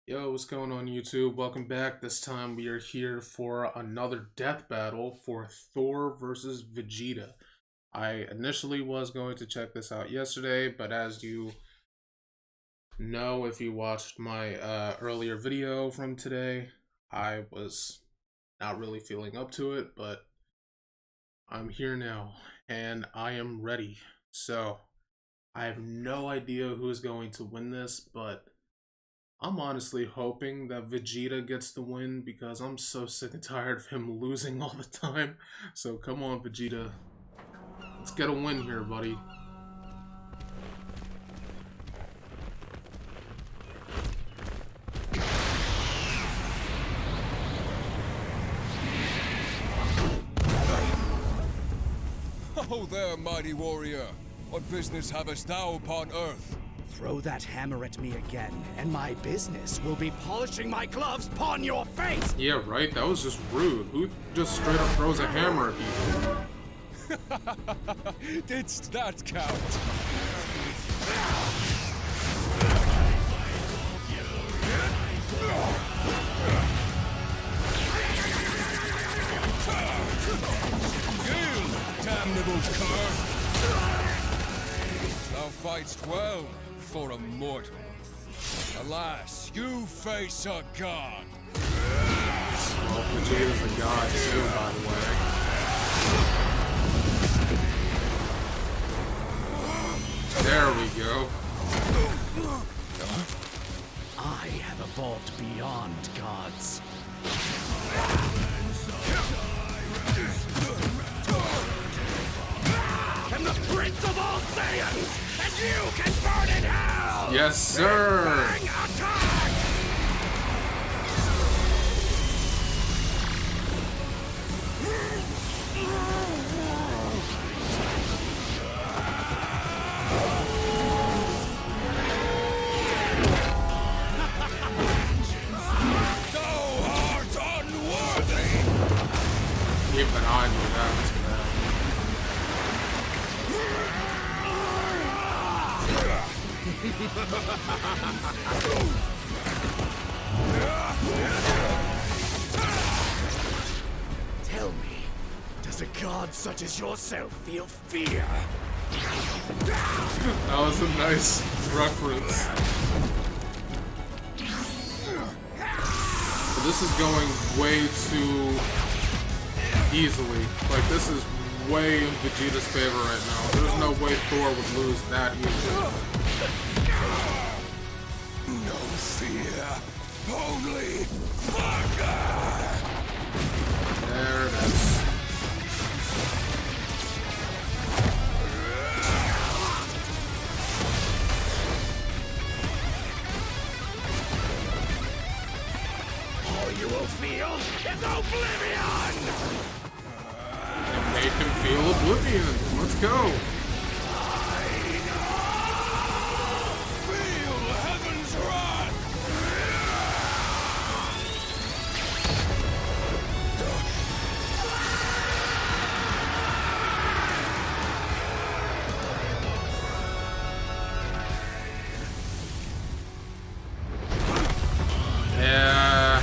Yo, what's going on YouTube? Welcome back. This time we are here for another death battle for Thor versus Vegeta. I initially was going to check this out yesterday, but as you know, if you watched my earlier video from today, I was not really feeling up to it, but I'm here now and I am ready. So, I have no idea who's going to win this, but I'm honestly hoping that Vegeta gets the win because I'm so sick and tired of him losing all the time. So come on, Vegeta. Let's get a win here, buddy. Oh there, mighty warrior. What business havest thou upon earth? Throw that hammer at me again, and my business will be polishing my gloves upon your face! Yeah, right? That was just rude. Who just straight up throws a hammer at people? Didst that count? Yield, damnable cur! Thou fightst well for a mortal. Alas, you face a god. Well, Vegeta's a god too, by the way. There we go. I have evolved beyond gods. I'm the Prince of all Saiyans, and you can burn in hell! Yes, sir! Bang attack! Thou art unworthy! Keep an eye on that. Tell me, does a god such as yourself feel fear? That was a nice reference. But this is going way too easily. Like, this is way in Vegeta's favor right now. There's no way Thor would lose that easily. No fear, only thunder! There it is. All you will feel is oblivion! Make him feel oblivion. Let's go. Feel heaven's wrath! Yeah.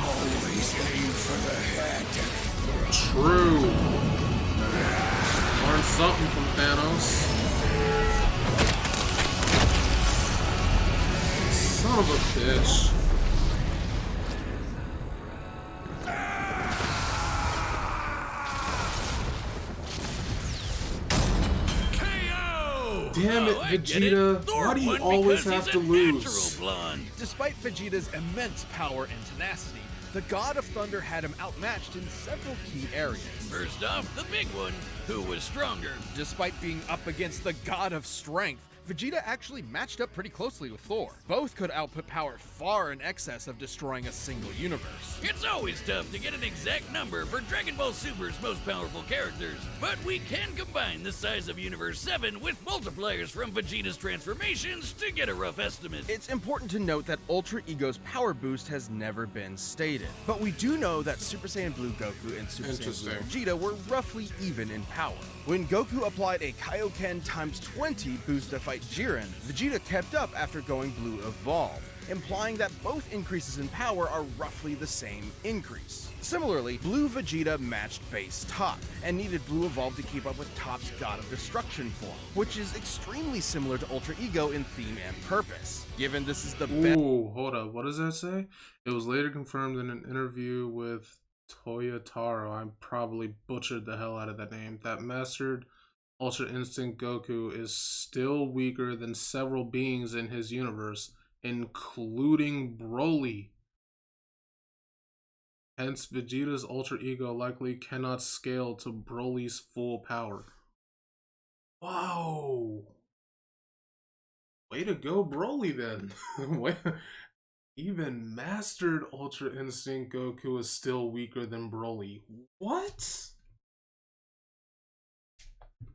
Always aim for the head. True. Learn something from Thanos. Son of a bitch. KO! Damn it, Vegeta. Why do you always have to lose? Despite Vegeta's immense power and tenacity, the God of Thunder had him outmatched in several key areas. First off, the big one, who was stronger. Despite being up against the God of Strength, Vegeta actually matched up pretty closely with Thor. Both could output power far in excess of destroying a single universe. It's always tough to get an exact number for Dragon Ball Super's most powerful characters, but we can combine the size of Universe 7 with multipliers from Vegeta's transformations to get a rough estimate. It's important to note that Ultra Ego's power boost has never been stated, but we do know that Super Saiyan Blue Goku and Super Saiyan Blue Vegeta were roughly even in power. When Goku applied a Kaioken times 20 boost to fight Jiren, Vegeta kept up after going Blue Evolved, implying that both increases in power are roughly the same increase. Similarly, Blue Vegeta matched base Top, and needed Blue Evolve to keep up with Top's God of Destruction form, which is extremely similar to Ultra Ego in theme and purpose. Given this is the best— Ooh, hold up, what does that say? It was later confirmed in an interview with Toyotaro, I probably butchered the hell out of that name, that Mastered Ultra Instinct Goku is still weaker than several beings in his universe, including Broly. Hence, Vegeta's Ultra Ego likely cannot scale to Broly's full power. Wow. Way to go, Broly, then. Even Mastered Ultra Instinct Goku is still weaker than Broly. What?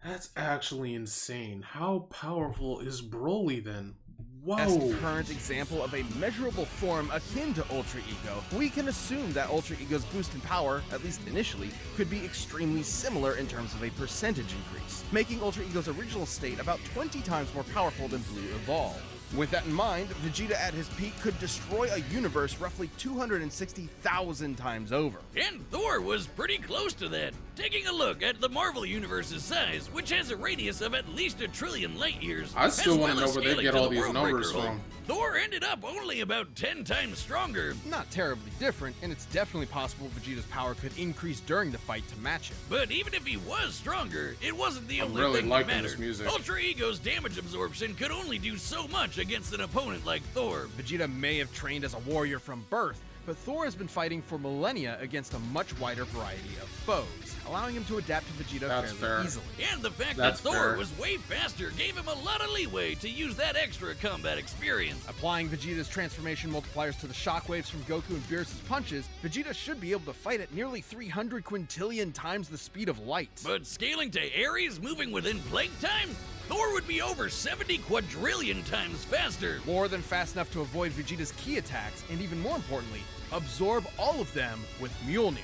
That's actually insane. How powerful is Broly, then? Whoa. current example of a measurable form akin to Ultra Ego, we can assume that Ultra Ego's boost in power, at least initially, could be extremely similar in terms of a percentage increase, making Ultra Ego's original state about 20 times more powerful than Blue Evolve. With that in mind, Vegeta at his peak could destroy a universe roughly 260,000 times over. And Thor was pretty close to that. Taking a look at the Marvel Universe's size, which has a radius of at least 1 trillion light years, I still want to well know where they scaling get to all the these World numbers Breaker from. Thor ended up only about 10 times stronger. Not terribly different, and it's definitely possible Vegeta's power could increase during the fight to match it. But even if he was stronger, it wasn't the only really thing that liking this mattered. music. Ultra Ego's damage absorption could only do so much against an opponent like Thor. Vegeta may have trained as a warrior from birth, but Thor has been fighting for millennia against a much wider variety of foes, allowing him to adapt to Vegeta That's fairly fair. easily. And the fact That's that Thor fair. was way faster gave him a lot of leeway to use that extra combat experience. Applying Vegeta's transformation multipliers to the shockwaves from Goku and Beerus' punches, Vegeta should be able to fight at nearly 300 quintillion times the speed of light. But scaling to Ares moving within blink time? Thor would be over 70 quadrillion times faster. More than fast enough to avoid Vegeta's key attacks, and even more importantly, absorb all of them with Mjolnir.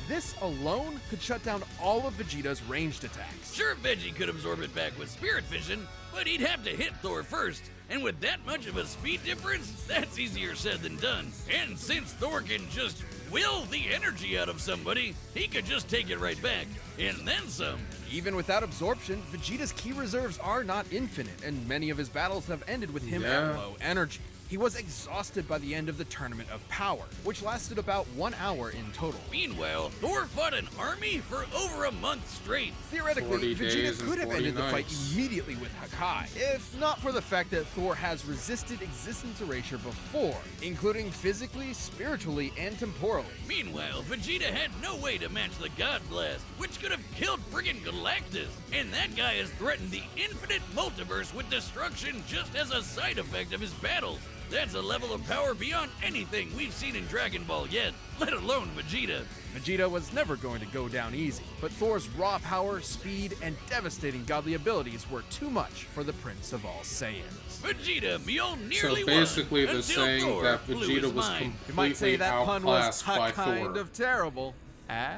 This alone could shut down all of Vegeta's ranged attacks. Sure, Veggie could absorb it back with Spirit Vision, but he'd have to hit Thor first. And with that much of a speed difference, that's easier said than done. And since Thor can just will the energy out of somebody, he could just take it right back. And then some. Even without absorption, Vegeta's ki reserves are not infinite, and many of his battles have ended with him at low energy. He was exhausted by the end of the Tournament of Power, which lasted about 1 hour in total. Meanwhile, Thor fought an army for over a month straight. 40 Theoretically, days Vegeta and could have 40 ended the fight nights. immediately with Hakai, if not for the fact that Thor has resisted existence erasure before, including physically, spiritually, and temporally. Meanwhile, Vegeta had no way to match the God Blast, which could have killed friggin' Galactus. And that guy has threatened the infinite multiverse with destruction just as a side effect of his battles. That's a level of power beyond anything we've seen in Dragon Ball yet, let alone Vegeta. Vegeta was never going to go down easy, but Thor's raw power, speed, and devastating godly abilities were too much for the Prince of All Saiyans. Vegeta Mjolnir So nearly basically, won they're until saying Thor that blew Vegeta his was mind. You might say completely that pun was outclassed by kind Thor. of terrible.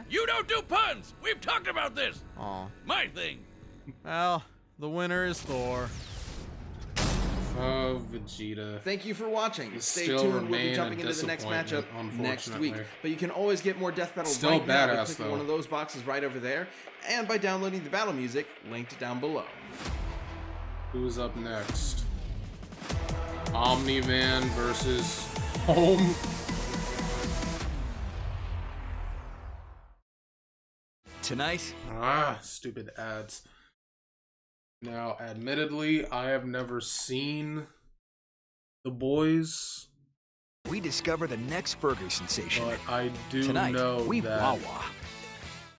You don't do puns! We've talked about this! Aw. My thing. Well, the winner is Thor. Oh, Vegeta. Thank you for watching. You Stay still tuned. We'll be remain jumping a into the next matchup disappointment, next week. unfortunately. But you can always get more Death Battle Still right now by badass, clicking though. one of those boxes right over there, and by downloading the battle music linked down below. Who's up next? Omni-Man versus Home. Tonight, Stupid ads. Now, admittedly, I have never seen The Boys, we discover the next burger sensation. but I do Tonight, know we that Wawa.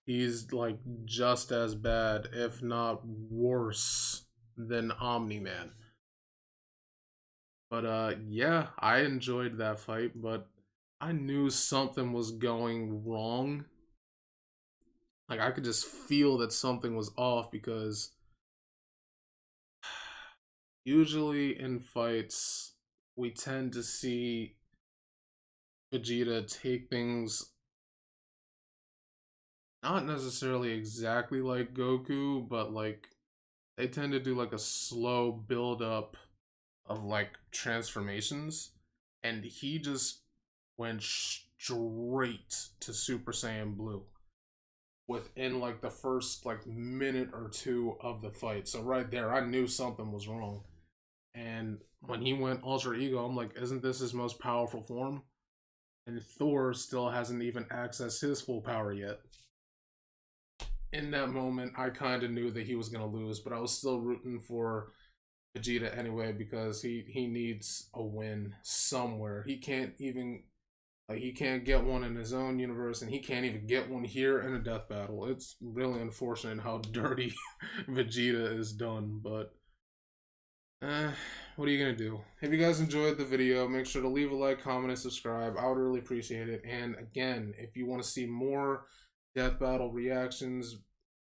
he's like just as bad, if not worse, than Omni-Man. But yeah, I enjoyed that fight, but I knew something was going wrong. Like I could just feel that something was off because usually in fights we tend to see Vegeta take things not necessarily exactly like Goku, but like they tend to do like a slow build up of like transformations, and he just went straight to Super Saiyan Blue within like the first like minute or two of the fight. So right there, I knew something was wrong. And when he went Ultra Ego, I'm like, isn't this his most powerful form? And Thor still hasn't even accessed his full power yet. In that moment, I kind of knew that he was going to lose, but I was still rooting for Vegeta anyway because he needs a win somewhere. He can't even he can't get one in his own universe, and he can't even get one here in a death battle. It's really unfortunate how dirty Vegeta is done, but what are you gonna do? If you guys enjoyed the video, make sure to leave a like, comment, and subscribe. I would really appreciate it. And again, if you want to see more death battle reactions,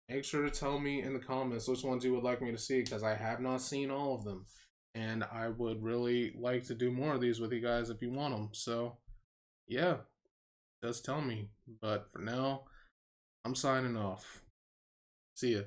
make sure to tell me in the comments which ones you would like me to see, because I have not seen all of them. And I would really like to do more of these with you guys if you want them. So, yeah, just tell me. But for now, I'm signing off. See ya.